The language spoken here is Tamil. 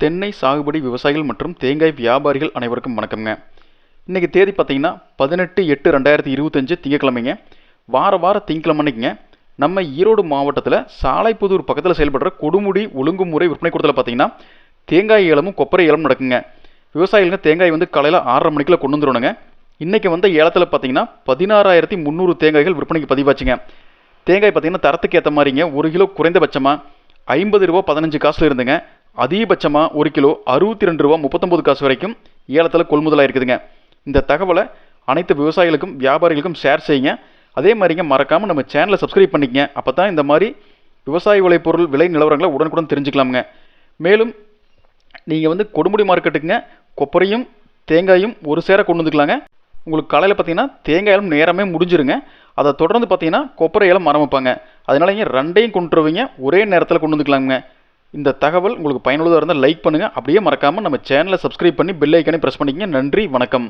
தென்னை சாகுபடி விவசாயிகள் மற்றும் தேங்காய் வியாபாரிகள் அனைவருக்கும் வணக்கம்ங்க. இன்றைக்கி தேதி பார்த்தீங்கன்னா 18/8/2025 திங்கக்கிழமைங்க. வார திங்கக்கிழமை அன்னைக்குங்க நம்ம ஈரோடு மாவட்டத்தில் சாலைப்புதூர் பக்கத்தில் செயல்படுற கொடுமுடி ஒழுங்குமுறை விற்பனை கூடத்தில் பார்த்தீங்கன்னா தேங்காய் ஏலமும் கொப்பரை ஏலமும் நடக்குங்க. விவசாயிகளுங்க தேங்காய் காலையில் 6:30 மணிக்குள்ள கொண்டு வந்துடுவாங்க. இன்றைக்கி ஏலத்தில் பார்த்தீங்கன்னா 16,300 தேங்காய்கள் விற்பனைக்கு பதிவாச்சுங்க. தேங்காய் பார்த்தீங்கன்னா தரத்துக்கு ஏற்ற மாதிரிங்க 1 கிலோ குறைந்தபட்சமாக 50 ரூபா 15 காசில் இருந்துங்க அதிகபட்சமாக 1 கிலோ 62 ரூபா 39 காசு வரைக்கும் ஏலத்தில் கொள்முதலாக இருக்குதுங்க. இந்த தகவலை அனைத்து விவசாயிகளுக்கும் வியாபாரிகளுக்கும் ஷேர் செய்யுங்க. அதே மாதிரிங்க மறக்காமல் நம்ம சேனலை சப்ஸ்கிரைப் பண்ணிக்கங்க. அப்போ தான் இந்த மாதிரி விவசாய விளைபொருள் விலை நிலவரங்களை உடனுக்குடன் தெரிஞ்சுக்கலாமுங்க. மேலும் நீங்கள் கொடுமுடி மார்க்கெட்டுக்குங்க கொப்பரையும் தேங்காயும் ஒரு சேர கொண்டு வந்துக்கலாங்க. உங்களுக்கு காலையில் பார்த்தீங்கன்னா தேங்காயும் நேரமே முடிஞ்சிருங்க. அதை தொடர்ந்து பார்த்தீங்கன்னா கொப்பரை ஏலம் ஆரம்பிப்பாங்க. அதனால இங்கே ரெண்டையும் கொண்டு வருவீங்க, ஒரே நேரத்தில் கொண்டு வந்துக்கலாங்க. இந்த தகவல் உங்களுக்கு பயனுள்ளதாக இருந்தால் லைக் பண்ணுங்கள். அப்படியே மறக்காமல் நம்ம சேனலை சப்ஸ்கிரைப் பண்ணி பெல் ஐக்கானே ப்ரெஸ் பண்ணிக்கங்க. நன்றி, வணக்கம்.